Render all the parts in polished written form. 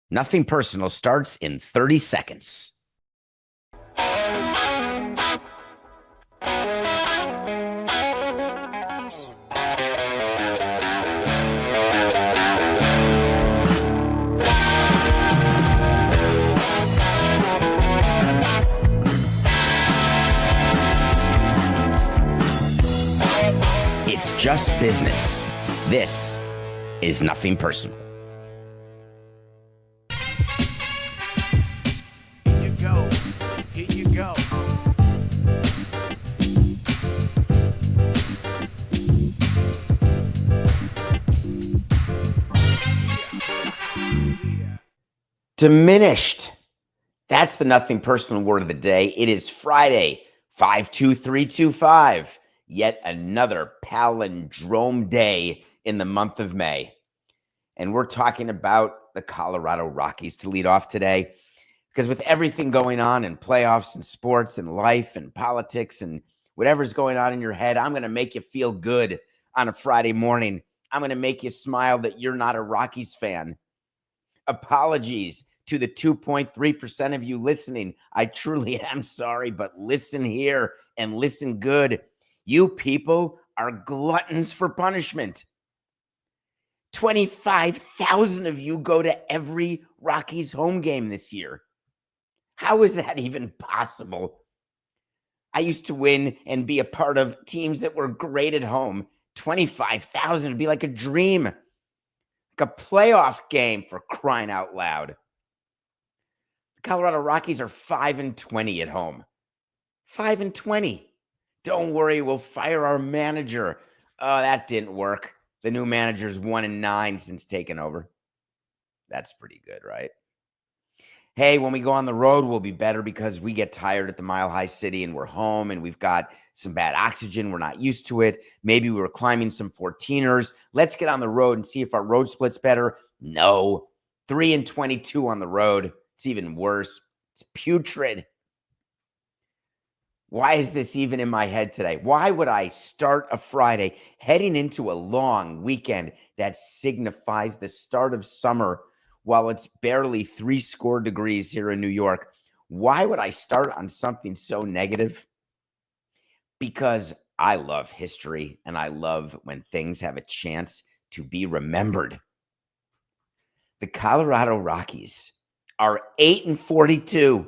Nothing Personal starts in 30 seconds. It's just business. This is Nothing Personal. Here you go. Diminished. That's the Nothing Personal word of the day. It is Friday, 52325. Yet another palindrome day in the month of May. And we're talking about the Colorado Rockies to lead off today. Because with everything going on in playoffs and sports and life and politics and whatever's going on in your head, I'm going to make you feel good on a Friday morning. I'm going to make you smile that you're not a Rockies fan. Apologies to the 2.3% of you listening. I truly am sorry, but listen here and listen good. You people are gluttons for punishment. 25,000 of you go to every Rockies home game this year. How is that even possible? I used to win and be a part of teams that were great at home. 25,000 would be like a dream, like a playoff game, for crying out loud. The Colorado Rockies are 5-20 at home. 5-20. Don't worry, we'll fire our manager. Oh, that didn't work. The new manager's 1-9 since taking over. That's pretty good, right? Hey, when we go on the road, we'll be better because we get tired at the Mile High City and we're home and we've got some bad oxygen. We're not used to it. Maybe we were climbing some 14ers. Let's get on the road and see if our road split's better. No. 3-22 on the road. It's even worse. It's putrid. Why is this even in my head today? Why would I start a Friday heading into a long weekend that signifies the start of summer while it's barely 70 degrees here in New York? Why would I start on something so negative? Because I love history and I love when things have a chance to be remembered. The Colorado Rockies are 8-42.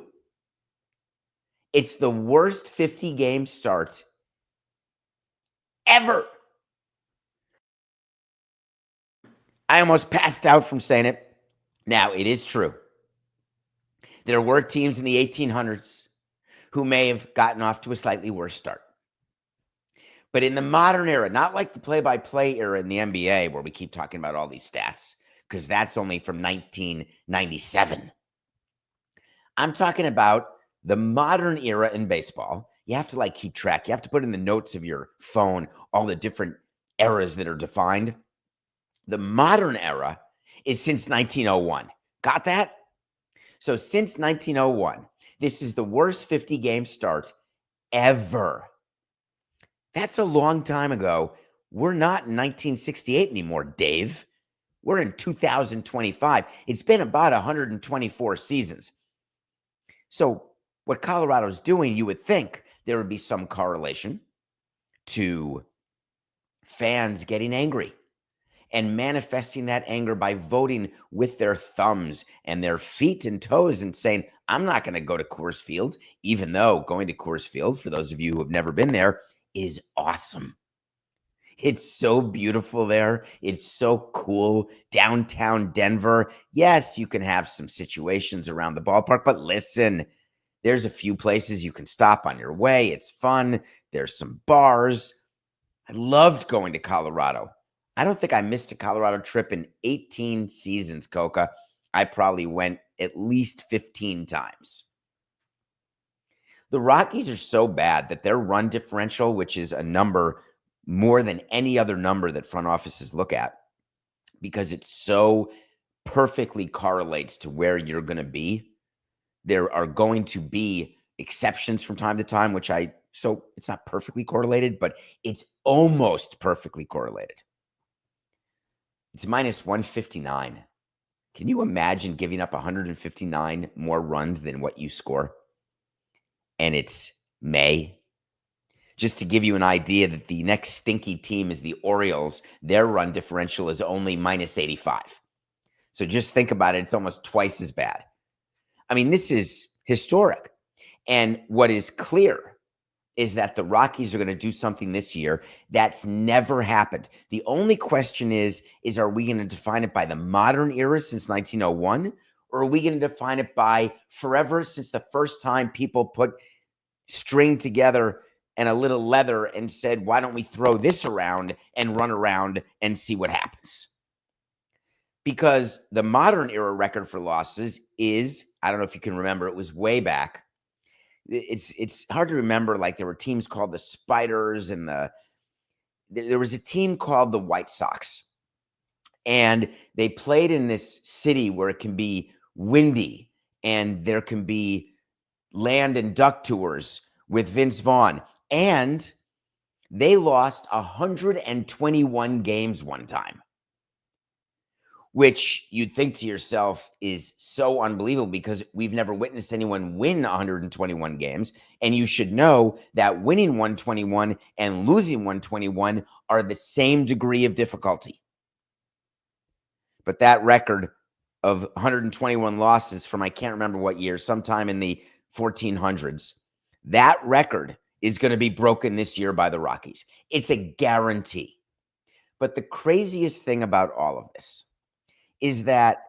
It's the worst 50-game start ever. I almost passed out from saying it. Now, it is true. There were teams in the 1800s who may have gotten off to a slightly worse start. But in the modern era, not like the play-by-play era in the NBA where we keep talking about all these stats, because that's only from 1997. I'm talking about the modern era in baseball. You have to keep track. You have to put in the notes of your phone all the different eras that are defined. The modern era is since 1901. Got that? So since 1901, this is the worst 50-game start ever. That's a long time ago. We're not in 1968 anymore, Dave. We're in 2025. It's been about 124 seasons. So what Colorado's doing, you would think there would be some correlation to fans getting angry and manifesting that anger by voting with their thumbs and their feet and toes and saying, I'm not going to go to Coors Field, even though going to Coors Field, for those of you who have never been there, is awesome. It's so beautiful there. It's so cool. Downtown Denver. Yes, you can have some situations around the ballpark, but listen, there's a few places you can stop on your way. It's fun. There's some bars. I loved going to Colorado. I don't think I missed a Colorado trip in 18 seasons, Coca. I probably went at least 15 times. The Rockies are so bad that their run differential, which is a number more than any other number that front offices look at, because it so perfectly correlates to where you're going to be. There are going to be exceptions from time to time, so it's not perfectly correlated, but it's almost perfectly correlated. It's minus 159. Can you imagine giving up 159 more runs than what you score? And it's May. Just to give you an idea that the next stinky team is the Orioles. Their run differential is only minus 85. So just think about it. It's almost twice as bad. I mean, this is historic. And what is clear is that the Rockies are going to do something this year that's never happened. The only question is are we going to define it by the modern era since 1901? Or are we going to define it by forever since the first time people put string together and a little leather and said, why don't we throw this around and run around and see what happens? Because the modern era record for losses is, I don't know if you can remember, it was way back. It's hard to remember. Like there were teams called the Spiders and there was a team called the White Sox. And they played in this city where it can be windy and there can be land and duck tours with Vince Vaughn. And they lost 121 games one time, which you'd think to yourself is so unbelievable because we've never witnessed anyone win 121 games. And you should know that winning 121 and losing 121 are the same degree of difficulty. But that record of 121 losses from, I can't remember what year, sometime in the 1400s, that record is going to be broken this year by the Rockies. It's a guarantee. But the craziest thing about all of this is that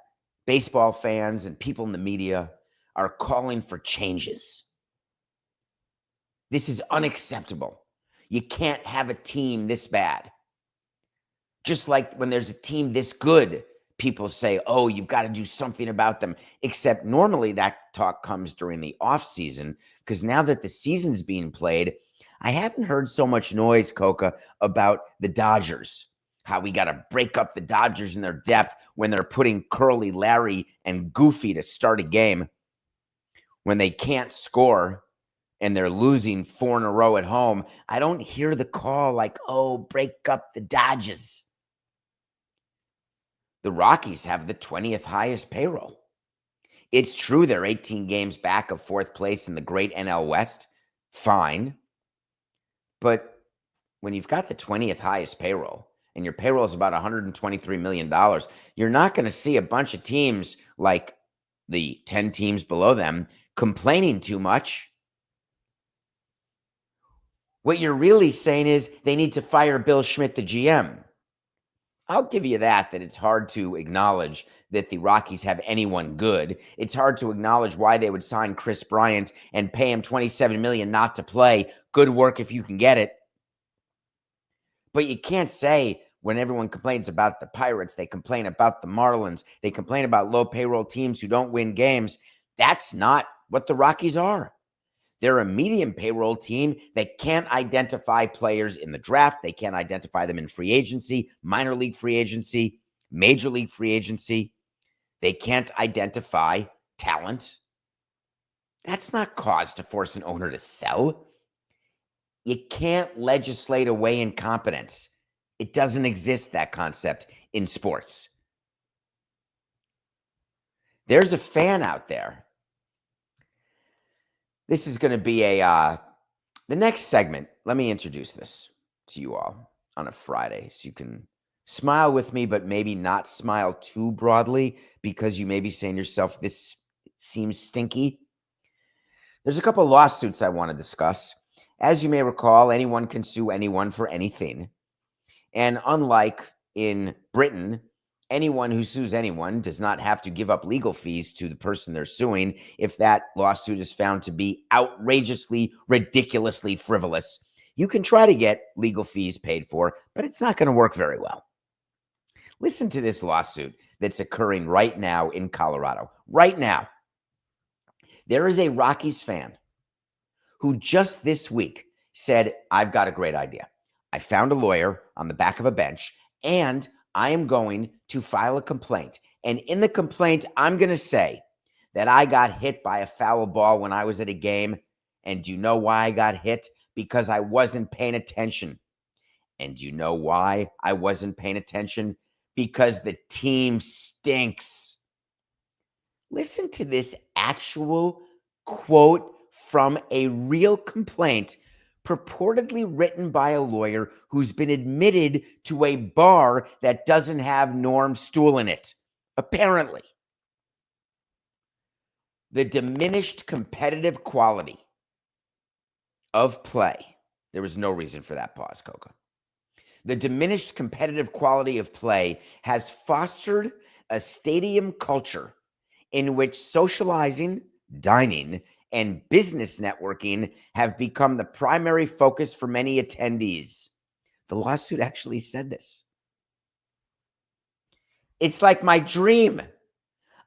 baseball fans and people in the media are calling for changes. This is unacceptable. You can't have a team this bad. Just like when there's a team this good, people say, oh, you've got to do something about them. Except normally that talk comes during the off season, because now that the season's being played, I haven't heard so much noise, Coca, about the Dodgers. How we got to break up the Dodgers in their depth when they're putting Curly, Larry, and Goofy to start a game when they can't score and they're losing 4 in a row at home. I don't hear the call like, oh, break up the Dodgers. The Rockies have the 20th highest payroll. It's true they're 18 games back of 4th place in the great NL West. Fine. But when you've got the 20th highest payroll, and your payroll is about $123 million, you're not going to see a bunch of teams like the 10 teams below them complaining too much. What you're really saying is they need to fire Bill Schmidt, the GM. I'll give you that it's hard to acknowledge that the Rockies have anyone good. It's hard to acknowledge why they would sign Chris Bryant and pay him $27 million not to play. Good work if you can get it. But you can't say when everyone complains about the Pirates, they complain about the Marlins, they complain about low payroll teams who don't win games. That's not what the Rockies are. They're a medium payroll team that can't identify players in the draft. They can't identify them in free agency, minor league free agency, major league free agency. They can't identify talent. That's not cause to force an owner to sell. You can't legislate away incompetence. It doesn't exist, that concept, in sports. There's a fan out there. This is going to be the next segment. Let me introduce this to you all on a Friday so you can smile with me, but maybe not smile too broadly because you may be saying to yourself, this seems stinky. There's a couple of lawsuits I want to discuss. As you may recall, anyone can sue anyone for anything. And unlike in Britain, anyone who sues anyone does not have to give up legal fees to the person they're suing if that lawsuit is found to be outrageously, ridiculously frivolous. You can try to get legal fees paid for, but it's not going to work very well. Listen to this lawsuit that's occurring right now in Colorado. Right now, there is a Rockies fan who just this week said, I've got a great idea. I found a lawyer on the back of a bench, and I am going to file a complaint. And in the complaint, I'm going to say that I got hit by a foul ball when I was at a game. And do you know why I got hit? Because I wasn't paying attention. And do you know why I wasn't paying attention? Because the team stinks. Listen to this actual quote from a real complaint purportedly written by a lawyer who's been admitted to a bar that doesn't have Norm Stool in it, apparently. The diminished competitive quality of play. There was no reason for that pause, Coco. The diminished competitive quality of play has fostered a stadium culture in which socializing, dining, and business networking have become the primary focus for many attendees. The lawsuit actually said this. It's like my dream.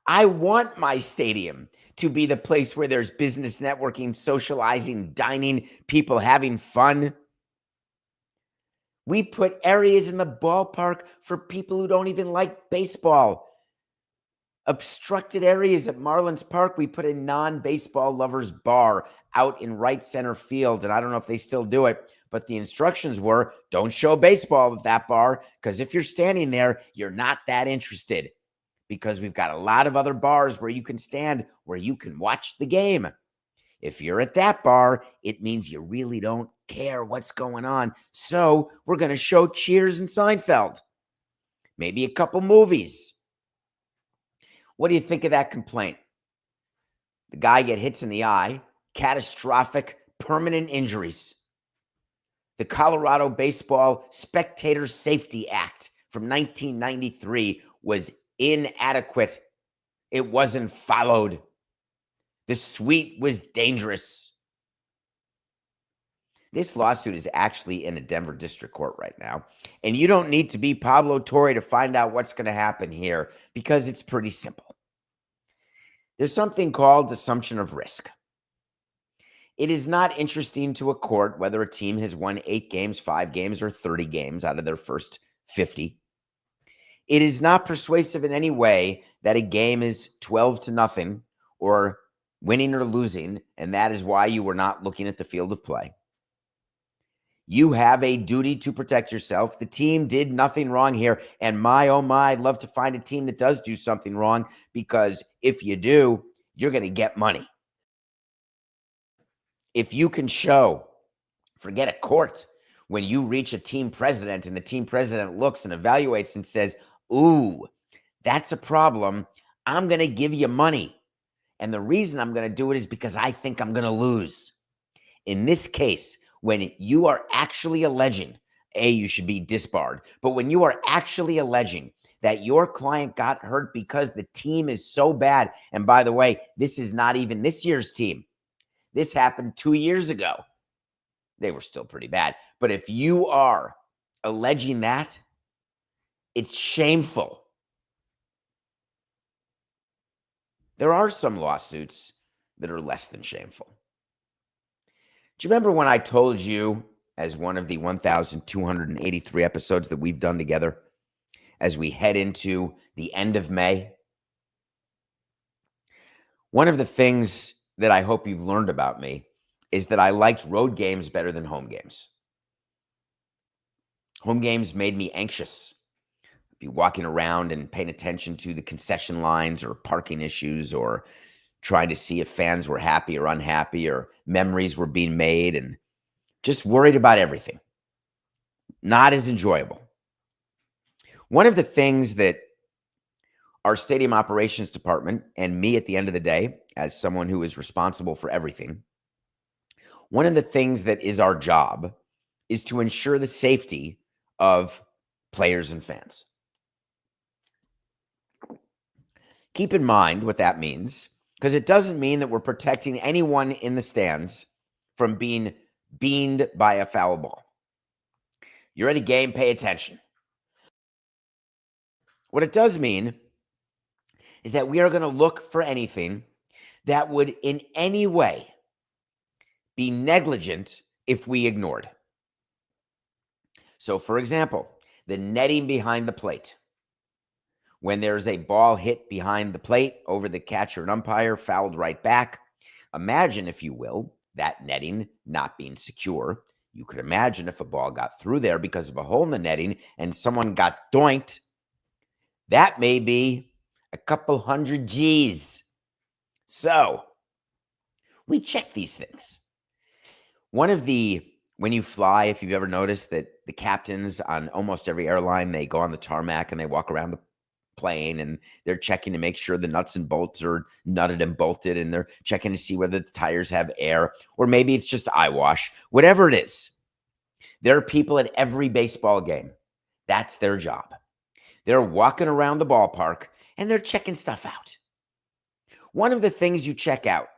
I want my stadium to be the place where there's business networking, socializing, dining, people having fun. We put areas in the ballpark for people who don't even like baseball. Obstructed areas at Marlins Park, we put a non-baseball lovers bar out in right center field. And I don't know if they still do it, but the instructions were, don't show baseball at that bar, because if you're standing there, you're not that interested, because we've got a lot of other bars where you can stand, where you can watch the game. If you're at that bar, it means you really don't care what's going on. So we're going to show Cheers and Seinfeld, maybe a couple movies. What do you think of that complaint? The guy get hits in the eye, catastrophic, permanent injuries. The Colorado Baseball Spectator Safety Act from 1993 was inadequate. It wasn't followed. The suite was dangerous. This lawsuit is actually in a Denver district court right now. And you don't need to be Pablo Torre to find out what's going to happen here, because it's pretty simple. There's something called assumption of risk. It is not interesting to a court whether a team has won 8 games, 5 games, or 30 games out of their first 50. It is not persuasive in any way that a game is 12-0 or winning or losing, and that is why you were not looking at the field of play. You have a duty to protect yourself. The team did nothing wrong here. And my, oh my, I'd love to find a team that does do something wrong, because if you do, you're going to get money. If you can show, forget a court, when you reach a team president and the team president looks and evaluates and says, ooh, that's a problem, I'm going to give you money. And the reason I'm going to do it is because I think I'm going to lose. In this case, when you are actually alleging, you should be disbarred, but when you are actually alleging that your client got hurt because the team is so bad, and by the way, this is not even this year's team. This happened 2 years ago. They were still pretty bad. But if you are alleging that, it's shameful. There are some lawsuits that are less than shameful. Do you remember when I told you, as one of the 1,283 episodes that we've done together, as we head into the end of May? One of the things that I hope you've learned about me is that I liked road games better than home games. Home games made me anxious. I'd be walking around and paying attention to the concession lines or parking issues, or trying to see if fans were happy or unhappy, or memories were being made, and just worried about everything. Not as enjoyable. One of the things that our stadium operations department, and me at the end of the day, as someone who is responsible for everything, one of the things that is our job is to ensure the safety of players and fans. Keep in mind what that means, because it doesn't mean that we're protecting anyone in the stands from being beamed by a foul ball. You're at a game, pay attention. What it does mean is that we are going to look for anything that would in any way be negligent if we ignored. So, for example, the netting behind the plate. When there's a ball hit behind the plate over the catcher and umpire, fouled right back, imagine, if you will, that netting not being secure. You could imagine if a ball got through there because of a hole in the netting and someone got doinked, that may be a couple hundred G's. So we check these things. When you fly, if you've ever noticed that the captains on almost every airline, they go on the tarmac and they walk around the plane and they're checking to make sure the nuts and bolts are nutted and bolted, and they're checking to see whether the tires have air, or maybe it's just eye wash, whatever it is. There are people at every baseball game. That's their job. They're walking around the ballpark and they're checking stuff out. One of the things you check out,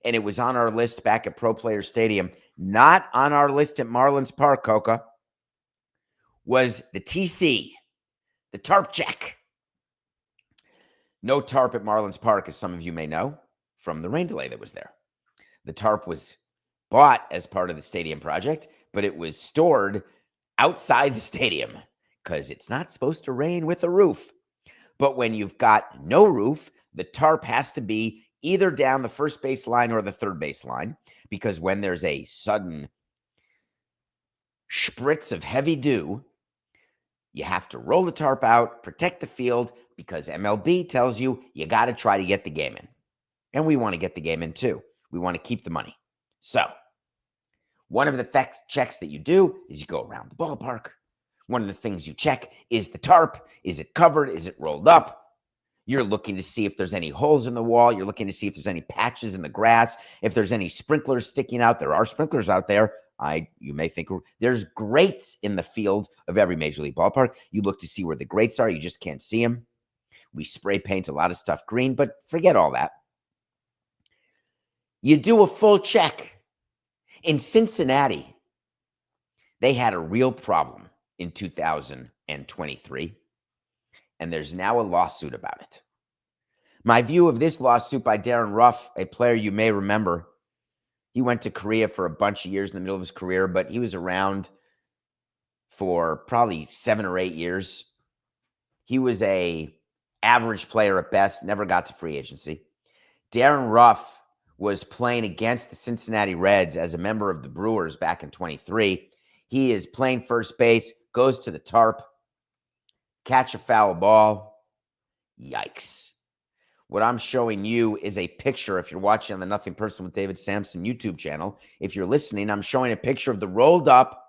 and it was on our list back at Pro Player Stadium, not on our list at Marlins Park, Coca, was the TC, the tarp check. No tarp at Marlins Park, as some of you may know, from the rain delay that was there. The tarp was bought as part of the stadium project, but it was stored outside the stadium because it's not supposed to rain with a roof. But when you've got no roof, the tarp has to be either down the first base line or the third base line, because when there's a sudden spritz of heavy dew, you have to roll the tarp out, protect the field, because MLB tells you got to try to get the game in. And we want to get the game in too. We want to keep the money. So one of the checks that you do is you go around the ballpark. One of the things you check is the tarp. Is it covered? Is it rolled up? You're looking to see if there's any holes in the wall. You're looking to see if there's any patches in the grass, if there's any sprinklers sticking out. There are sprinklers out there. You may think there's grates in the field of every major league ballpark. You look to see where the grates are. You just can't see them. We spray paint a lot of stuff green, but forget all that. You do a full check. In Cincinnati, they had a real problem in 2023, and there's now a lawsuit about it. My view of this lawsuit by Darren Ruff, a player you may remember, he went to Korea for a bunch of years in the middle of his career, but he was around for probably 7 or 8 years. He was a average player at best, never got to free agency. Darren Ruff was playing against the Cincinnati Reds as a member of the Brewers back in 23. He is playing first base, goes to the tarp, catch a foul ball. Yikes. What I'm showing you is a picture. If you're watching on the Nothing Personal with David Samson YouTube channel, if you're listening, I'm showing a picture of the rolled up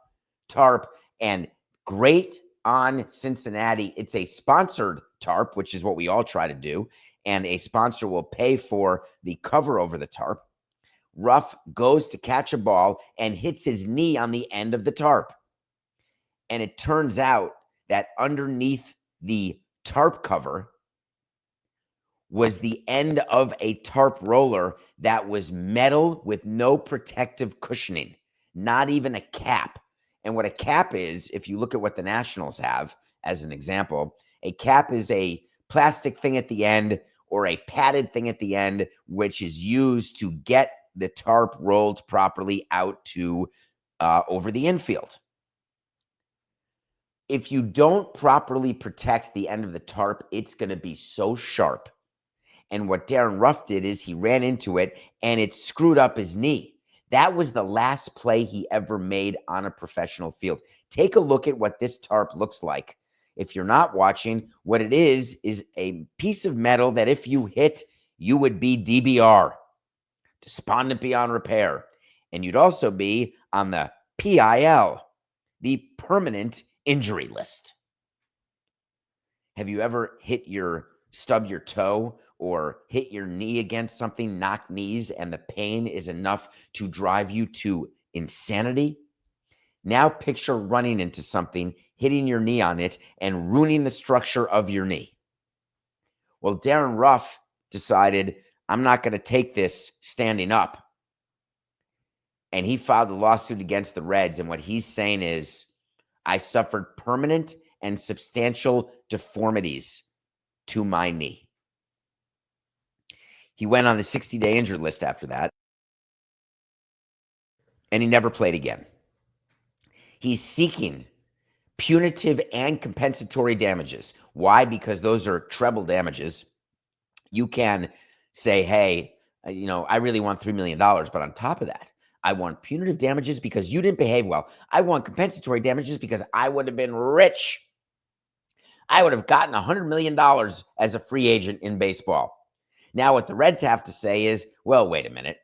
tarp, and great on Cincinnati. It's a sponsored tarp, which is what we all try to do, and a sponsor will pay for the cover over the tarp. Ruff goes to catch a ball and hits his knee on the end of the tarp. And it turns out that underneath the tarp cover was the end of a tarp roller that was metal with no protective cushioning, not even a cap. And what a cap is, if you look at what the Nationals have as an example, a cap is a plastic thing at the end or a padded thing at the end, which is used to get the tarp rolled properly out to over the infield. If you don't properly protect the end of the tarp, it's going to be so sharp. And what Darren Ruff did is he ran into it and it screwed up his knee. That was the last play he ever made on a professional field. Take a look at what this tarp looks like. If you're not watching, what it is a piece of metal that if you hit, you would be DBR, despondent beyond repair. And you'd also be on the PIL, the permanent injury list. Have you ever stubbed your toe or hit your knee against something, knock knees, and the pain is enough to drive you to insanity? Now picture running into something, hitting your knee on it, and ruining the structure of your knee. Well, Darren Ruff decided, I'm not going to take this standing up. And he filed a lawsuit against the Reds. And what he's saying is, I suffered permanent and substantial deformities to my knee. He went on the 60-day injured list after that, and he never played again. He's seeking punitive and compensatory damages. Why? Because those are treble damages. You can say, hey, I really want $3 million, but on top of that, I want punitive damages because you didn't behave well. I want compensatory damages because I would have been rich. I would have gotten $100 million as a free agent in baseball. Now, what the Reds have to say is, well, wait a minute.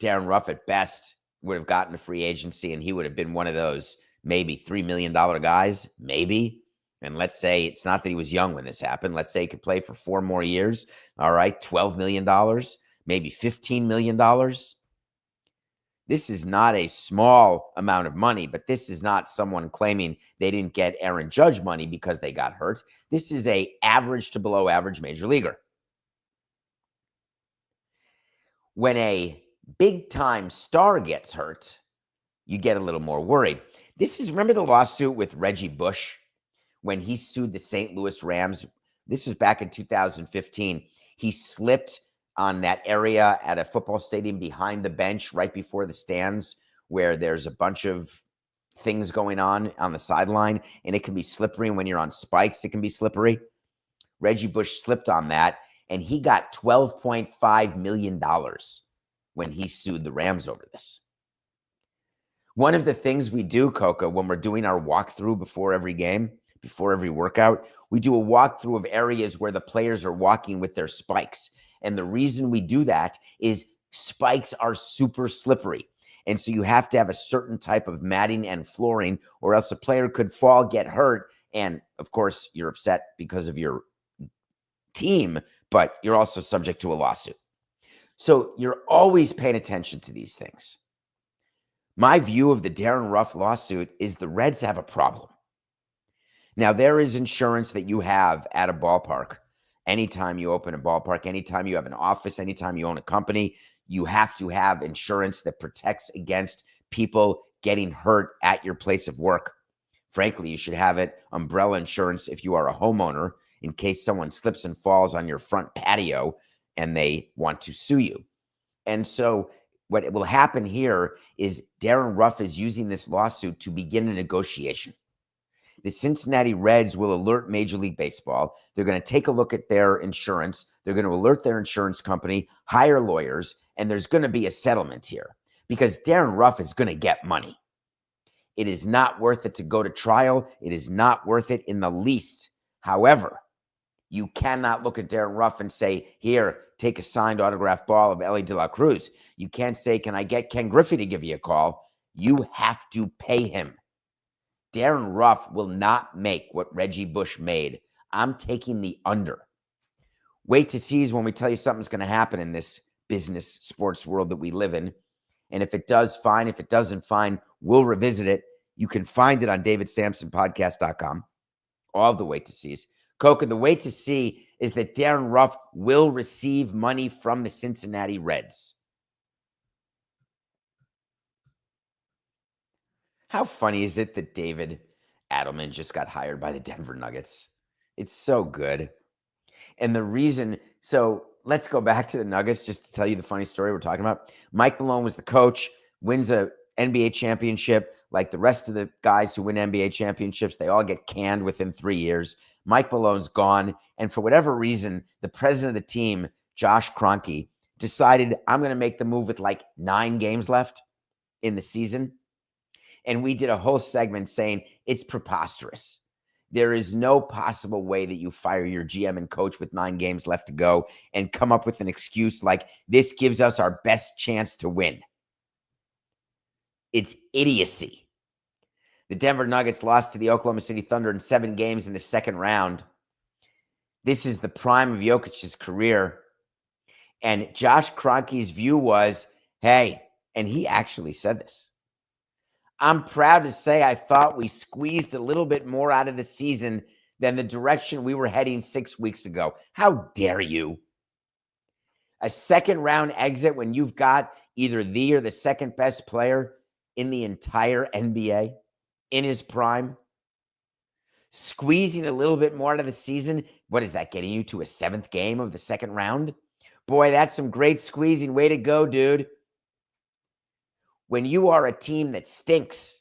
Darren Ruff at best would have gotten a free agency, and he would have been one of those maybe $3 million guys, maybe. And let's say it's not that he was young when this happened. Let's say he could play for 4 more years. All right, $12 million, maybe $15 million. This is not a small amount of money, but this is not someone claiming they didn't get Aaron Judge money because they got hurt. This is a average to below average major leaguer. When a big-time star gets hurt, you get a little more worried. Remember the lawsuit with Reggie Bush when he sued the St. Louis Rams? This was back in 2015. He slipped on that area at a football stadium behind the bench right before the stands where there's a bunch of things going on the sideline, and it can be slippery. And when you're on spikes, it can be slippery. Reggie Bush slipped on that, and he got $12.5 million when he sued the Rams over this. One of the things we do, Coca, when we're doing our walkthrough before every game, before every workout, we do a walkthrough of areas where the players are walking with their spikes. And the reason we do that is spikes are super slippery. And so you have to have a certain type of matting and flooring, or else a player could fall, get hurt. And of course, you're upset because of your team, but you're also subject to a lawsuit. So you're always paying attention to these things. My view of the Darren Ruff lawsuit is the Reds have a problem. Now, there is insurance that you have at a ballpark. Anytime you open a ballpark, anytime you have an office, anytime you own a company, you have to have insurance that protects against people getting hurt at your place of work. Frankly, you should have umbrella insurance if you are a homeowner in case someone slips and falls on your front patio and they want to sue you. And so what will happen here is Darren Ruff is using this lawsuit to begin a negotiation. The Cincinnati Reds will alert Major League Baseball. They're going to take a look at their insurance. They're going to alert their insurance company, hire lawyers, and there's going to be a settlement here because Darren Ruff is going to get money. It is not worth it to go to trial. It is not worth it in the least. However, you cannot look at Darren Ruff and say, here, take a signed autographed ball of Ellie De La Cruz. You can't say, can I get Ken Griffey to give you a call? You have to pay him. Darren Ruff will not make what Reggie Bush made. I'm taking the under. Wait to see when we tell you something's going to happen in this business sports world that we live in. And if it does, fine. If it doesn't, fine. We'll revisit it. You can find it on davidsamsonpodcast.com. All the wait to sees. Coca, the wait to see is that Darren Ruff will receive money from the Cincinnati Reds. How funny is it that David Adelman just got hired by the Denver Nuggets? It's so good. And the reason, so let's go back to the Nuggets just to tell you the funny story we're talking about. Mike Malone was the coach, wins a NBA championship. Like the rest of the guys who win NBA championships, they all get canned within 3 years. Mike Malone's gone. And for whatever reason, the president of the team, Josh Kroenke, decided I'm going to make the move with like 9 games left in the season. And we did a whole segment saying it's preposterous. There is no possible way that you fire your GM and coach with 9 games left to go and come up with an excuse like this gives us our best chance to win. It's idiocy. The Denver Nuggets lost to the Oklahoma City Thunder in 7 games in the second round. This is the prime of Jokic's career. And Josh Kroenke's view was, hey, and he actually said this, I'm proud to say I thought we squeezed a little bit more out of the season than the direction we were heading 6 weeks ago. How dare you? A second round exit when you've got either the or the second best player in the entire NBA in his prime. Squeezing a little bit more out of the season. What is that, getting you to a 7th game of the second round? Boy, that's some great squeezing. Way to go, dude. When you are a team that stinks,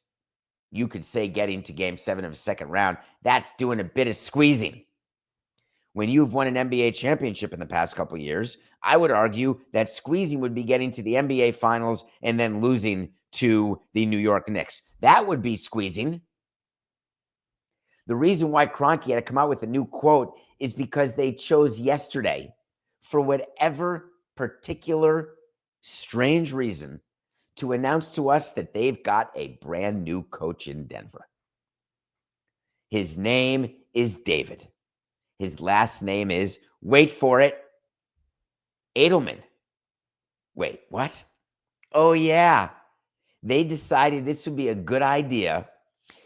you could say getting to game 7 of a second round, that's doing a bit of squeezing. When you've won an NBA championship in the past couple of years, I would argue that squeezing would be getting to the NBA finals and then losing to the New York Knicks. That would be squeezing. The reason why Kroenke had to come out with a new quote is because they chose yesterday for whatever particular strange reason, to announce to us that they've got a brand new coach in Denver. His name is David. His last name is, wait for it, Edelman. Wait, what? Oh, yeah. They decided this would be a good idea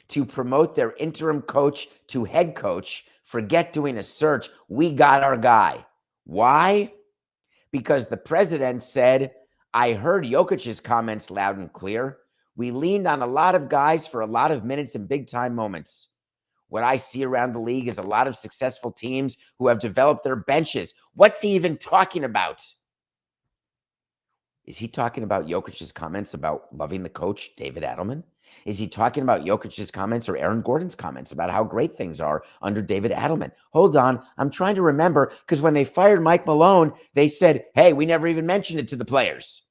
to promote their interim coach to head coach. Forget doing a search. We got our guy. Why? Because the president said, I heard Jokic's comments loud and clear. We leaned on a lot of guys for a lot of minutes in big time moments. What I see around the league is a lot of successful teams who have developed their benches. What's he even talking about? Is he talking about Jokic's comments about loving the coach, David Edelman? Is he talking about Jokic's comments or Aaron Gordon's comments about how great things are under David Edelman? Hold on. I'm trying to remember, because when they fired Mike Malone, they said, hey, we never even mentioned it to the players.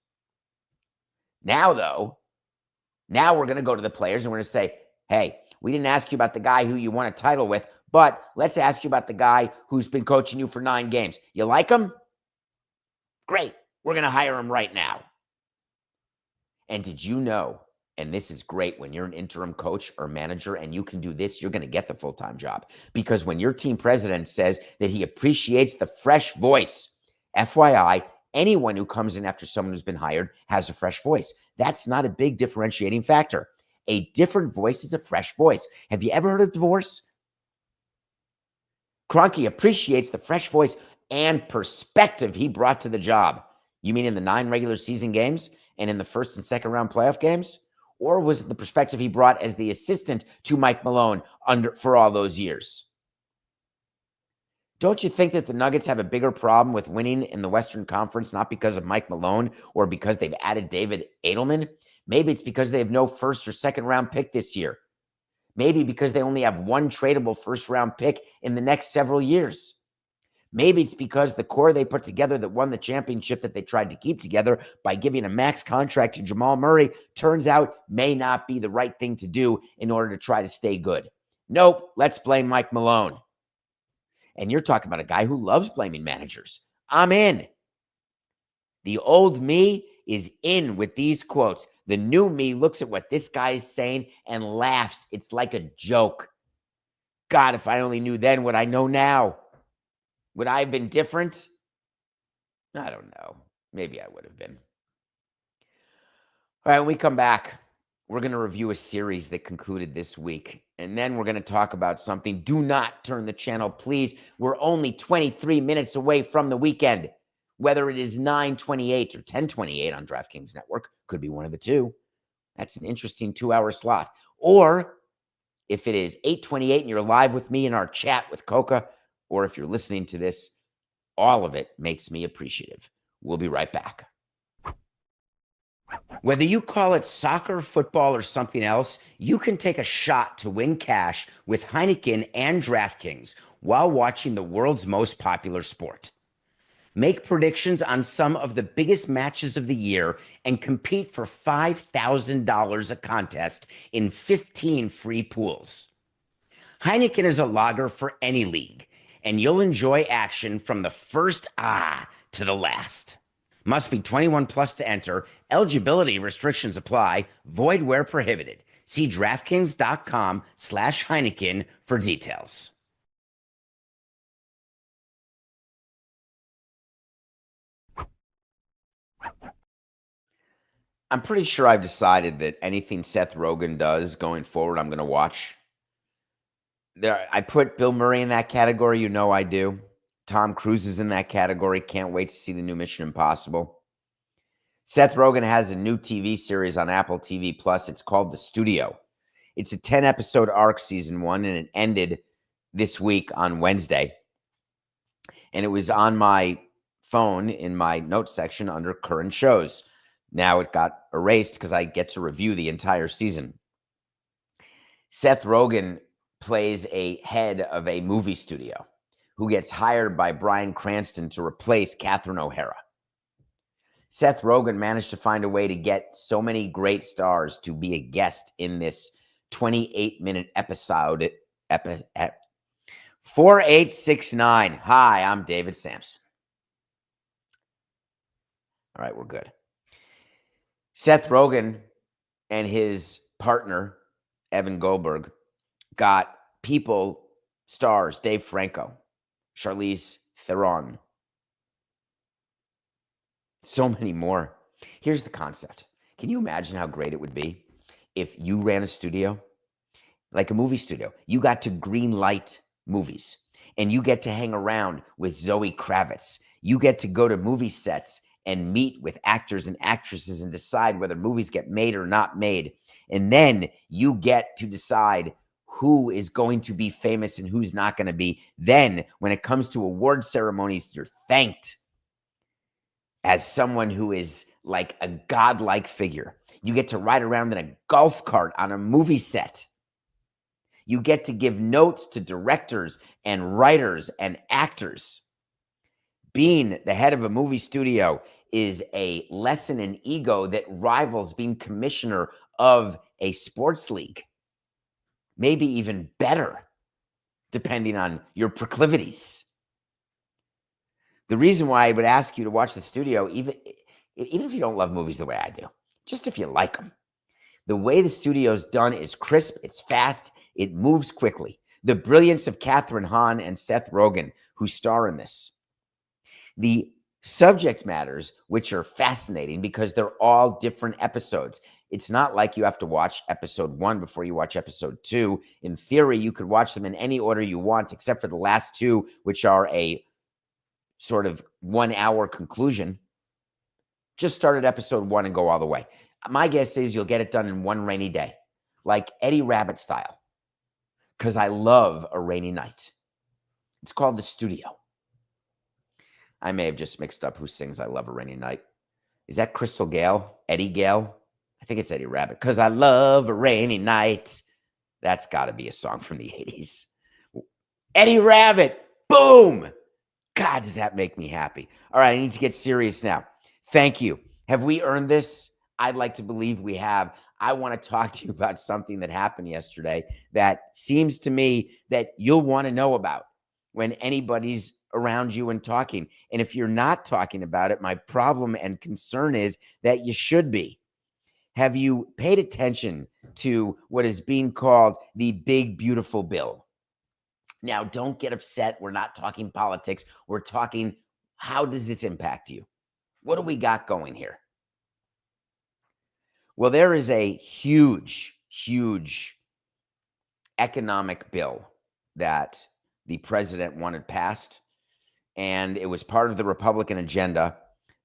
Now, though, we're going to go to the players and we're going to say, hey, we didn't ask you about the guy who you won a title with, but let's ask you about the guy who's been coaching you for 9 games. You like him? Great. We're going to hire him right now. And did you know, and this is great when you're an interim coach or manager and you can do this, you're going to get the full-time job. Because when your team president says that he appreciates the fresh voice, FYI, anyone who comes in after someone who's been hired has a fresh voice. That's not a big differentiating factor. A different voice is a fresh voice. Have you ever heard of divorce? Kroenke appreciates the fresh voice and perspective he brought to the job. You mean in the 9 regular season games and in the first and second round playoff games? Or was it the perspective he brought as the assistant to Mike Malone for all those years? Don't you think that the Nuggets have a bigger problem with winning in the Western Conference, not because of Mike Malone or because they've added David Edelman? Maybe it's because they have no first or second round pick this year. Maybe because they only have 1 tradable first round pick in the next several years. Maybe it's because the core they put together that won the championship that they tried to keep together by giving a max contract to Jamal Murray turns out may not be the right thing to do in order to try to stay good. Nope, let's blame Mike Malone. And you're talking about a guy who loves blaming managers. I'm in. The old me is in with these quotes. The new me looks at what this guy is saying and laughs. It's like a joke. God, if I only knew then what I know now. Would I have been different? I don't know. Maybe I would have been. All right, when we come back, we're going to review a series that concluded this week. And then we're going to talk about something. Do not turn the channel, please. We're only 23 minutes away from the weekend. Whether it is 9:28 or 10:28 on DraftKings Network, could be one of the two. That's an interesting 2-hour slot. Or if it is 8:28 and you're live with me in our chat with Coca, or if you're listening to this, all of it makes me appreciative. We'll be right back. Whether you call it soccer, football, or something else, you can take a shot to win cash with Heineken and DraftKings while watching the world's most popular sport. Make predictions on some of the biggest matches of the year and compete for $5,000 a contest in 15 free pools. Heineken is a lager for any league, and you'll enjoy action from the first to the last. Must be 21 plus to enter. Eligibility restrictions apply. Void where prohibited. See DraftKings.com/Heineken for details. I'm pretty sure I've decided that anything Seth Rogen does going forward, I'm going to watch. I put Bill Murray in that category. You know I do. Tom Cruise is in that category. Can't wait to see the new Mission Impossible. Seth Rogen has a new TV series on Apple TV Plus. It's called The Studio. It's a 10-episode arc, season 1, and it ended this week on Wednesday. And it was on my phone in my notes section under current shows. Now it got erased because I get to review the entire season. Seth Rogen plays a head of a movie studio who gets hired by Bryan Cranston to replace Catherine O'Hara. Seth Rogen managed to find a way to get so many great stars to be a guest in this 28-minute episode. 4869. Hi, I'm David Samson. All right, we're good. Seth Rogen and his partner, Evan Goldberg, got people, stars, Dave Franco, Charlize Theron, so many more. Here's the concept. Can you imagine how great it would be if you ran a studio, like a movie studio? You got to green light movies and you get to hang around with Zoe Kravitz. You get to go to movie sets and meet with actors and actresses and decide whether movies get made or not made. And then you get to decide who is going to be famous and who's not going to be. Then when it comes to award ceremonies, you're thanked as someone who is like a godlike figure. You get to ride around in a golf cart on a movie set. You get to give notes to directors and writers and actors. Being the head of a movie studio is a lesson in ego that rivals being commissioner of a sports league. Maybe even better, depending on your proclivities. The reason why I would ask you to watch the studio, even if you don't love movies the way I do, just if you like them, the way the studio's done is crisp, it's fast, it moves quickly. The brilliance of Catherine Hahn and Seth Rogen, who star in this. The subject matters, which are fascinating because they're all different episodes. It's not like you have to watch episode 1 before you watch episode 2. In theory, you could watch them in any order you want, except for the last 2, which are a sort of 1-hour conclusion. Just start at episode 1 and go all the way. My guess is you'll get it done in one rainy day, like Eddie Rabbit style, because I love a rainy night. It's called The Studio. I may have just mixed up who sings I Love a Rainy Night. Is that Crystal Gale? Eddie Gale? I think it's Eddie Rabbit. Because I love a rainy night. That's got to be a song from the 80s. Eddie Rabbit. Boom. God, does that make me happy. All right, I need to get serious now. Thank you. Have we earned this? I'd like to believe we have. I want to talk to you about something that happened yesterday that seems to me that you'll want to know about when anybody's around you and talking. And if you're not talking about it, my problem and concern is that you should be. Have you paid attention to what is being called the big, beautiful bill? Now, don't get upset. We're not talking politics. We're talking, how does this impact you? What do we got going here? Well, there is a huge, huge economic bill that the president wanted passed, and it was part of the Republican agenda.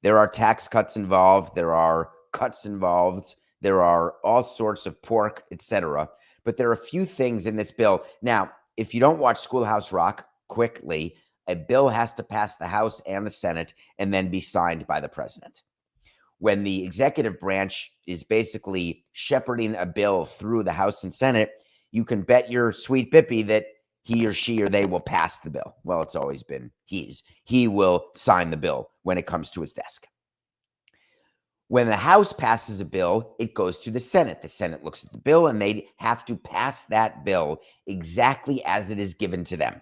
There are tax cuts involved. There are cuts involved. There are all sorts of pork, etc. But there are a few things in this bill. Now, if you don't watch Schoolhouse Rock, quickly, a bill has to pass the House and the Senate and then be signed by the president. When the executive branch is basically shepherding a bill through the House and Senate, you can bet your sweet bippy that he or she or they will pass the bill. Well, it's always been he's. He will sign the bill when it comes to his desk. When the House passes a bill, it goes to the Senate. The Senate looks at the bill and they have to pass that bill exactly as it is given to them.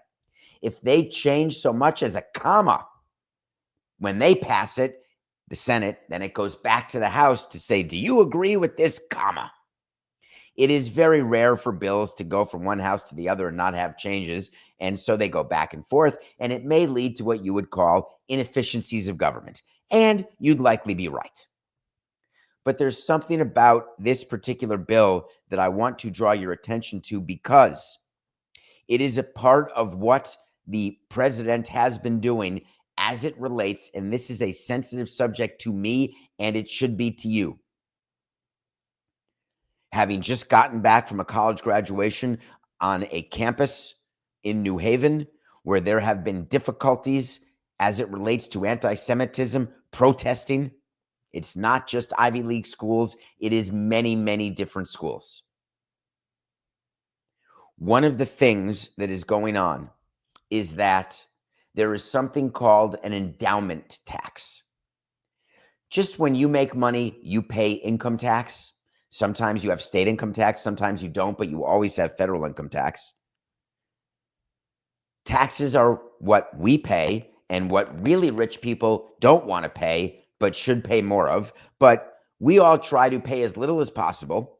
If they change so much as a comma when they pass it, the Senate, then it goes back to the House to say, do you agree with this comma? It is very rare for bills to go from one house to the other and not have changes. And so they go back and forth, and it may lead to what you would call inefficiencies of government. And you'd likely be right. But there's something about this particular bill that I want to draw your attention to because it is a part of what the president has been doing as it relates, and this is a sensitive subject to me, and it should be to you. Having just gotten back from a college graduation on a campus in New Haven, where there have been difficulties as it relates to anti-Semitism, protesting. It's not just Ivy League schools. It is many, many different schools. One of the things that is going on is that there is something called an endowment tax. Just when you make money, you pay income tax. Sometimes you have state income tax, sometimes you don't, but you always have federal income tax. Taxes are what we pay, and what really rich people don't want to pay but should pay more of. But we all try to pay as little as possible.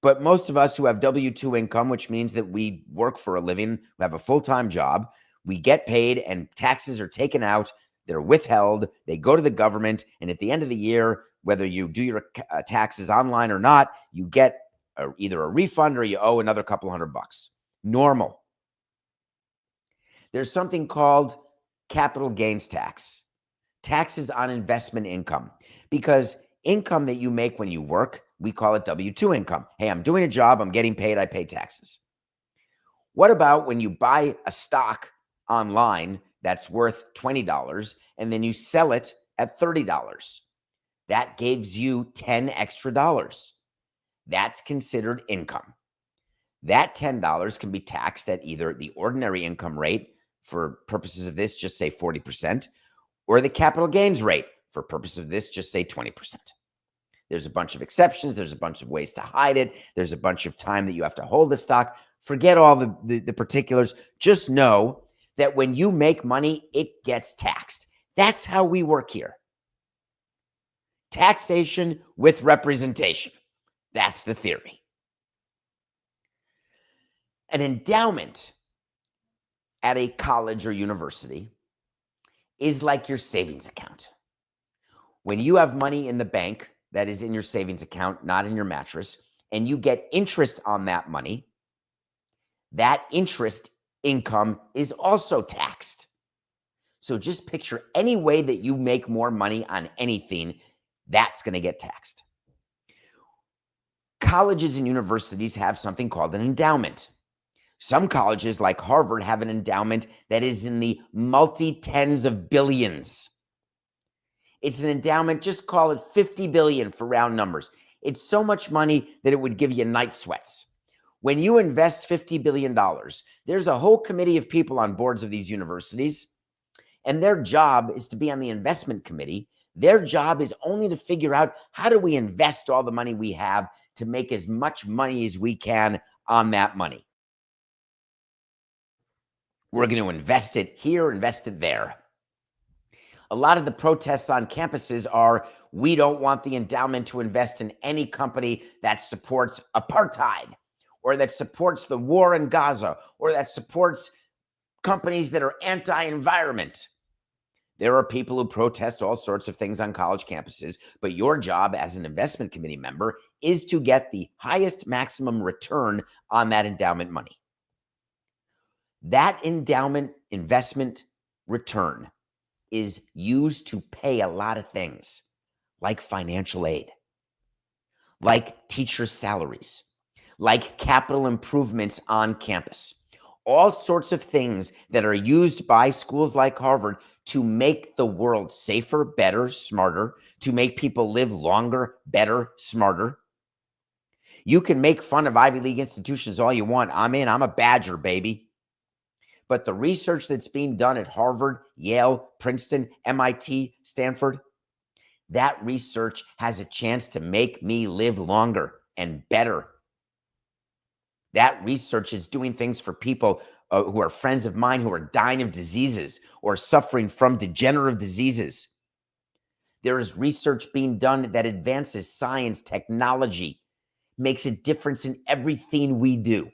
But most of us who have W-2 income, which means that we work for a living, we have a full-time job, we get paid and taxes are taken out, they're withheld, they go to the government, and at the end of the year, whether you do your taxes online or not, you get either a refund or you owe another couple $100. Normal. There's something called capital gains tax, taxes on investment income, because income that you make when you work, we call it W-2 income. Hey, I'm doing a job, I'm getting paid, I pay taxes. What about when you buy a stock online that's worth $20 and then you sell it at $30? That gives you $10 extra. That's considered income. That $10 can be taxed at either the ordinary income rate, for purposes of this, just say 40%, or the capital gains rate, for purposes of this, just say 20%. There's a bunch of exceptions. There's a bunch of ways to hide it. There's a bunch of time that you have to hold the stock. Forget all the particulars. Just know that when you make money, it gets taxed. That's how we work here. Taxation with representation. That's the theory. An endowment at a college or university is like your savings account. When you have money in the bank that is in your savings account, not in your mattress, and you get interest on that money, that interest income is also taxed. So just picture any way that you make more money on anything, that's going to get taxed. Colleges and universities have something called an endowment. Some colleges, like Harvard, have an endowment that is in the multi-tens of billions. It's an endowment, just call it 50 billion for round numbers. It's so much money that it would give you night sweats. When you invest $50 billion, there's a whole committee of people on boards of these universities, and their job is to be on the investment committee. Their job is only to figure out, how do we invest all the money we have to make as much money as we can on that money? We're going to invest it here, invest it there. A lot of the protests on campuses are, we don't want the endowment to invest in any company that supports apartheid, or that supports the war in Gaza, or that supports companies that are anti-environment. There are people who protest all sorts of things on college campuses, but your job as an investment committee member is to get the highest maximum return on that endowment money. That endowment investment return is used to pay a lot of things, like financial aid, like teacher salaries, like capital improvements on campus, all sorts of things that are used by schools like Harvard to make the world safer, better, smarter, to make people live longer, better, smarter. You can make fun of Ivy League institutions all you want. I'm a Badger, baby. But the research that's being done at Harvard, Yale, Princeton, MIT, Stanford, that research has a chance to make me live longer and better. That research is doing things for people who are friends of mine who are dying of diseases or suffering from degenerative diseases. There is research being done that advances science, technology, makes a difference in everything we do.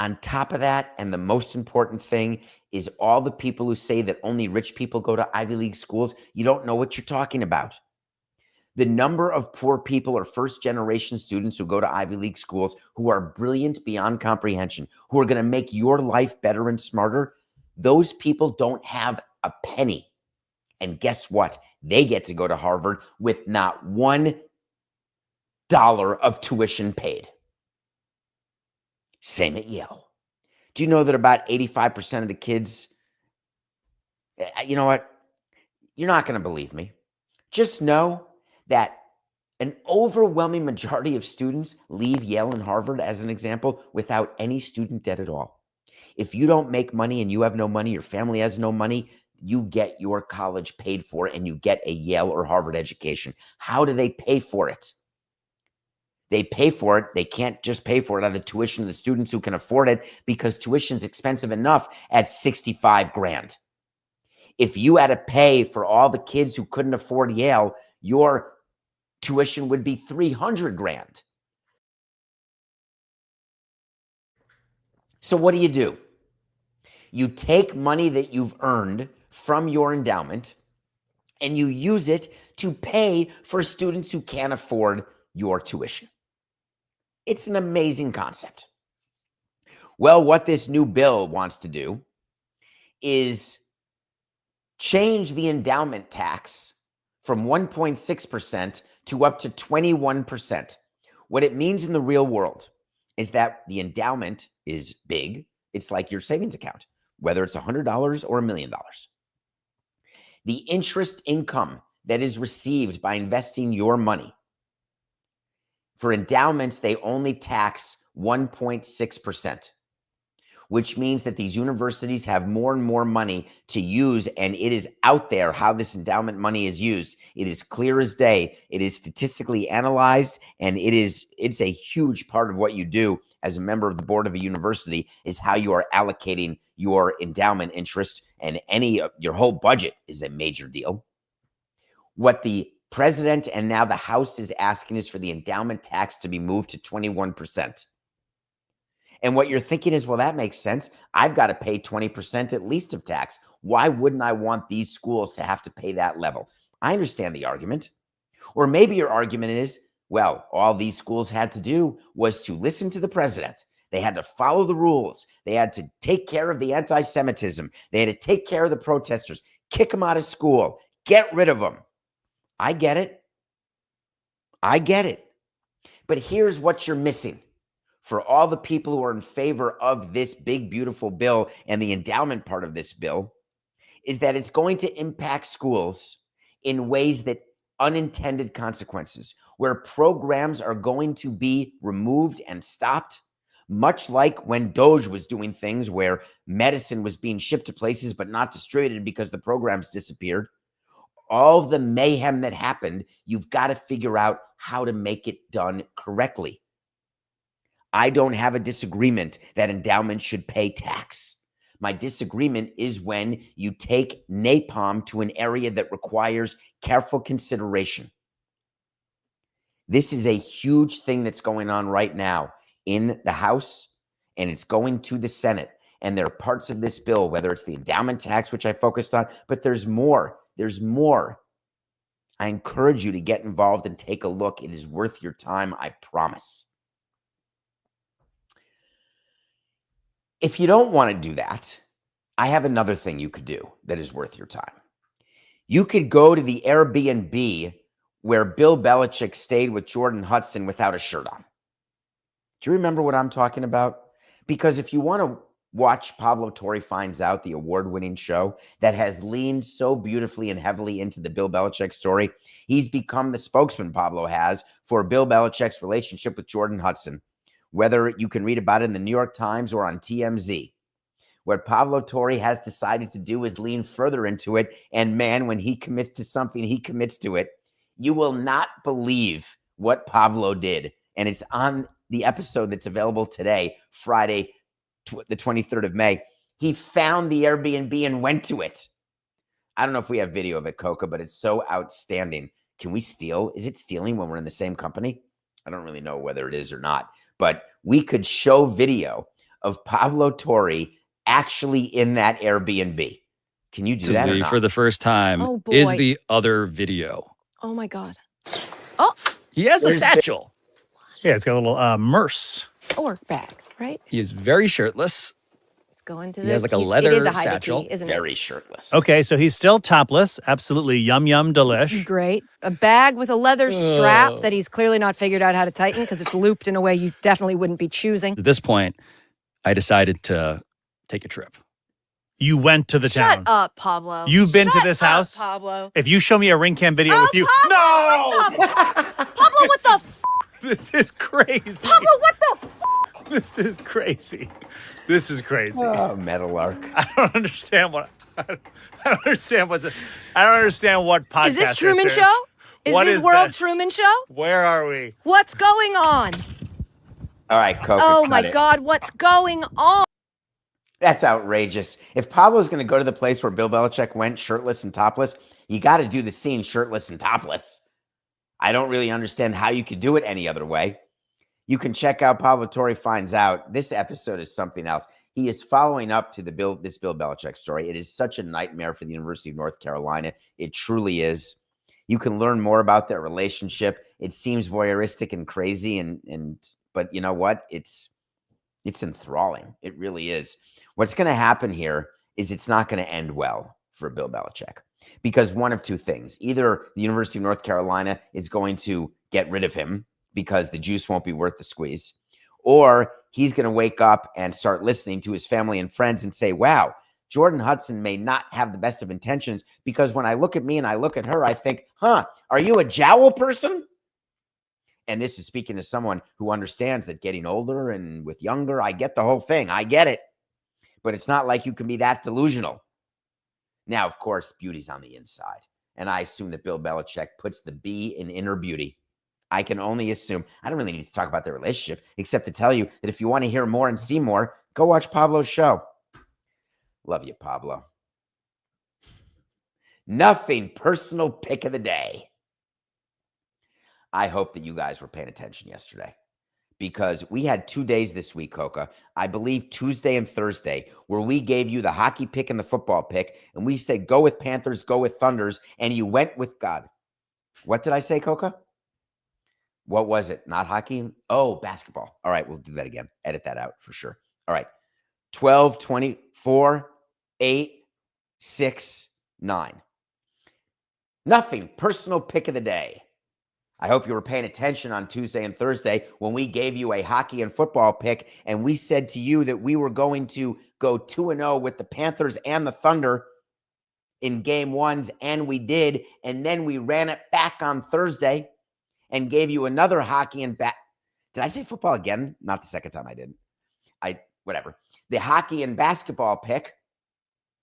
On top of that, and the most important thing, is all the people who say that only rich people go to Ivy League schools. You don't know what you're talking about. The number of poor people or first-generation students who go to Ivy League schools who are brilliant beyond comprehension, who are going to make your life better and smarter, those people don't have a penny. And guess what? They get to go to Harvard with not $1 of tuition paid. Same at Yale. Do you know that about 85% of the kids, you know what? You're not going to believe me. Just know that an overwhelming majority of students leave Yale and Harvard, as an example, without any student debt at all. If you don't make money and you have no money, your family has no money, you get your college paid for and you get a Yale or Harvard education. How do they pay for it? They pay for it. They can't just pay for it out of the tuition of the students who can afford it, because tuition is expensive enough at $65,000. If you had to pay for all the kids who couldn't afford Yale, your tuition would be $300,000. So what do? You take money that you've earned from your endowment and you use it to pay for students who can't afford your tuition. It's an amazing concept. Well, what this new bill wants to do is change the endowment tax from 1.6% to up to 21%. What it means in the real world is that the endowment is big. It's like your savings account, whether it's $100 or $1 million. The interest income that is received by investing your money, for endowments, they only tax 1.6%, which means that these universities have more and more money to use, and it is out there how this endowment money is used. It is clear as day. It is statistically analyzed, and it's a huge part of what you do as a member of the board of a university is how you are allocating your endowment interest, and your whole budget is a major deal. What the president and now the House is asking is for the endowment tax to be moved to 21%. And what you're thinking is, well, that makes sense. I've got to pay 20% at least of tax. Why wouldn't I want these schools to have to pay that level? I understand the argument. Or maybe your argument is, well, all these schools had to do was to listen to the president. They had to follow the rules. They had to take care of the anti-Semitism. They had to take care of the protesters, kick them out of school, get rid of them. I get it. But here's what you're missing. For all the people who are in favor of this big, beautiful bill and the endowment part of this bill, is that it's going to impact schools in ways that unintended consequences, where programs are going to be removed and stopped, much like when Doge was doing things where medicine was being shipped to places but not distributed because the programs disappeared. All the mayhem that happened, you've got to figure out how to make it done correctly. I don't have a disagreement that endowments should pay tax. My disagreement is when you take napalm to an area that requires careful consideration. This is a huge thing that's going on right now in the House, and it's going to the Senate. And there are parts of this bill, whether it's the endowment tax, which I focused on, but there's more. I encourage you to get involved and take a look. It is worth your time, I promise. If you don't want to do that, I have another thing you could do that is worth your time. You could go to the Airbnb where Bill Belichick stayed with Jordan Hudson without a shirt on. Do you remember what I'm talking about? Because if you want to watch Pablo Torre Finds Out, the award-winning show that has leaned so beautifully and heavily into the Bill Belichick story, he's become the spokesman, Pablo has, for Bill Belichick's relationship with Jordan Hudson. Whether you can read about it in the New York Times or on TMZ. What Pablo Torre has decided to do is lean further into it. And man, when he commits to something, he commits to it. You will not believe what Pablo did. And it's on the episode that's available today, Friday, the 23rd of May. He found the Airbnb and went to it. I don't know if we have video of it, Coca, but it's so outstanding. Can we steal? Is it stealing when we're in the same company? I don't really know whether it is or not. But we could show video of Pablo Torre actually in that Airbnb. Can you do that or not? For the first time is the other video. Oh, my God. Oh. He has a satchel. Yeah, it's got a little merce. A work bag, right? He is very shirtless. It's going to He has like a leather it is a satchel. Isn't very shirtless. Okay, so he's still topless. Absolutely yum delish. Great. A bag with a leather strap that he's clearly not figured out how to tighten because it's looped in a way you definitely wouldn't be choosing. At this point, I decided to take a trip. You went to the town. Shut up, Pablo. You've been to this house? Pablo. If you show me a ring cam video with you. Pablo, Pablo, what the f? This is crazy. Pablo, what the f? This is crazy. This is crazy. Oh, Meadowlark. I don't understand what I don't understand what podcast is this Truman Show? Is what this World Truman Show? Where are we? What's going on? All right, Coca. Oh my God, what's going on? That's outrageous. If Pablo's going to go to the place where Bill Belichick went, shirtless and topless, you got to do the scene shirtless and topless. I don't really understand how you could do it any other way. You can check out Pablo Torre Finds Out. This episode is something else. He is following up to this Bill Belichick story. It is such a nightmare for the University of North Carolina. It truly is. You can learn more about their relationship. It seems voyeuristic and crazy, but you know what? It's enthralling. It really is. What's going to happen here is it's not going to end well for Bill Belichick because one of two things. Either the University of North Carolina is going to get rid of him because the juice won't be worth the squeeze, or he's going to wake up and start listening to his family and friends and say, wow, Jordan Hudson may not have the best of intentions because when I look at me and I look at her, I think, are you a jowl person? And this is speaking to someone who understands that getting older and with younger, I get the whole thing. I get it. But it's not like you can be that delusional. Now, of course, beauty's on the inside. And I assume that Bill Belichick puts the B in inner beauty. I can only assume. I don't really need to talk about their relationship, except to tell you that if you want to hear more and see more, go watch Pablo's show. Love you, Pablo. Nothing personal pick of the day. I hope that you guys were paying attention yesterday because we had 2 days this week, Coca. I believe Tuesday and Thursday, where we gave you the hockey pick and the football pick, and we said, go with Panthers, go with Thunders, and you went with God. What did I say, Coca? What was it? Not hockey? Oh, basketball. All right, we'll do that again. Edit that out for sure. All right. 12, 24, 8, 6, 9. Nothing personal pick of the day. I hope you were paying attention on Tuesday and Thursday when we gave you a hockey and football pick, and we said to you that we were going to go 2-0 with the Panthers and the Thunder in game ones, and we did. And then we ran it back on Thursday and gave you another hockey and Did I say football again? Not the second time I did. Whatever. The hockey and basketball pick.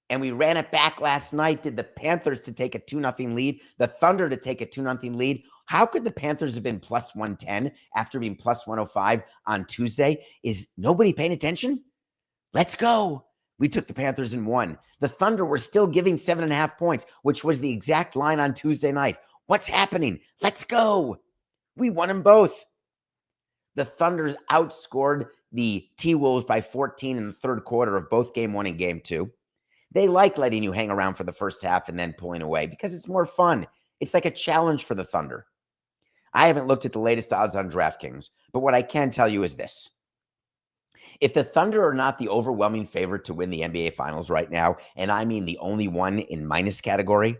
And we ran it back last night. Did the Panthers to take a 2-0 lead, the Thunder to take a 2-0 lead. How could the Panthers have been plus 110 after being plus 105 on Tuesday? Is nobody paying attention? Let's go. We took the Panthers and won. The Thunder were still giving 7.5 points, which was the exact line on Tuesday night. What's happening? Let's go. We won them both. The Thunders outscored the T-Wolves by 14 in the third quarter of both game one and game two. They like letting you hang around for the first half and then pulling away because it's more fun. It's like a challenge for the Thunder. I haven't looked at the latest odds on DraftKings, but what I can tell you is this. If the Thunder are not the overwhelming favorite to win the NBA Finals right now, and I mean the only one in minus category,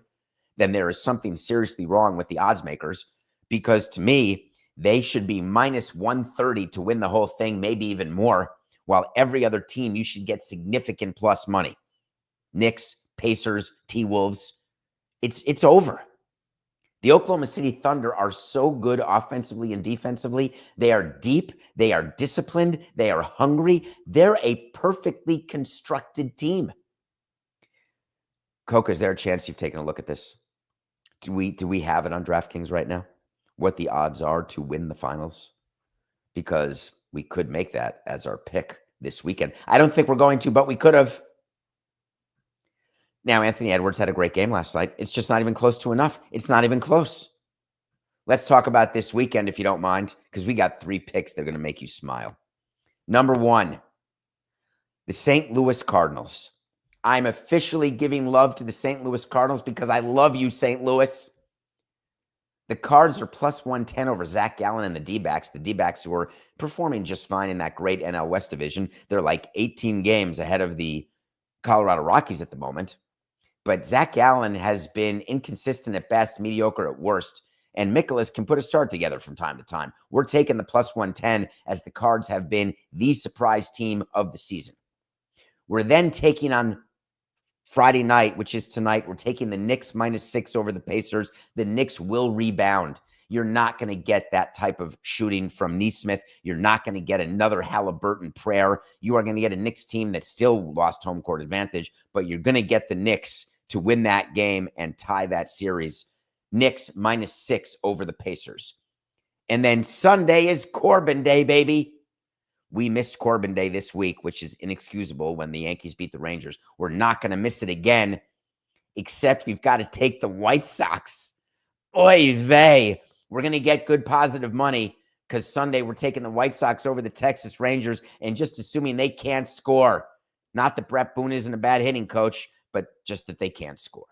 then there is something seriously wrong with the odds makers because to me, they should be minus 130 to win the whole thing, maybe even more, while every other team you should get significant plus money. Knicks, Pacers, T-Wolves. It's over. The Oklahoma City Thunder are so good offensively and defensively. They are deep. They are disciplined. They are hungry. They're a perfectly constructed team. Coca, is there a chance you've taken a look at this? Do we have it on DraftKings right now? What the odds are to win the finals? Because we could make that as our pick this weekend. I don't think we're going to, but we could have. Now, Anthony Edwards had a great game last night. It's just not even close to enough. It's not even close. Let's talk about this weekend, if you don't mind, because we got 3 picks that are going to make you smile. Number 1, the St. Louis Cardinals. I'm officially giving love to the St. Louis Cardinals because I love you, St. Louis. The Cards are plus 110 over Zach Gallen and the D-backs. The D-backs who are performing just fine in that great NL West division. They're like 18 games ahead of the Colorado Rockies at the moment. But Zach Gallen has been inconsistent at best, mediocre at worst, and Mikolas can put a start together from time to time. We're taking the plus 110 as the Cards have been the surprise team of the season. We're then taking on Friday night, which is tonight, we're taking the Knicks -6 over the Pacers. The Knicks will rebound. You're not going to get that type of shooting from Neesmith. You're not going to get another Halliburton prayer. You are going to get a Knicks team that still lost home court advantage, but you're going to get the Knicks to win that game and tie that series. Knicks -6 over the Pacers. And then Sunday is Corbin Day, baby. We missed Corbin Day this week, which is inexcusable when the Yankees beat the Rangers. We're not going to miss it again, except we've got to take the White Sox. Oy vey. We're going to get good positive money because Sunday we're taking the White Sox over the Texas Rangers and just assuming they can't score. Not that Brett Boone isn't a bad hitting coach, but just that they can't score.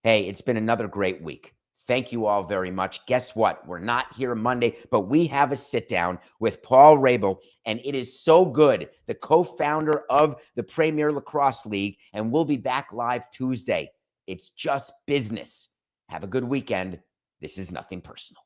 Hey, it's been another great week. Thank you all very much. Guess what? We're not here Monday, but we have a sit down with Paul Rabel, and it is so good, the co-founder of the Premier Lacrosse League, and we'll be back live Tuesday. It's just business. Have a good weekend. This is nothing personal.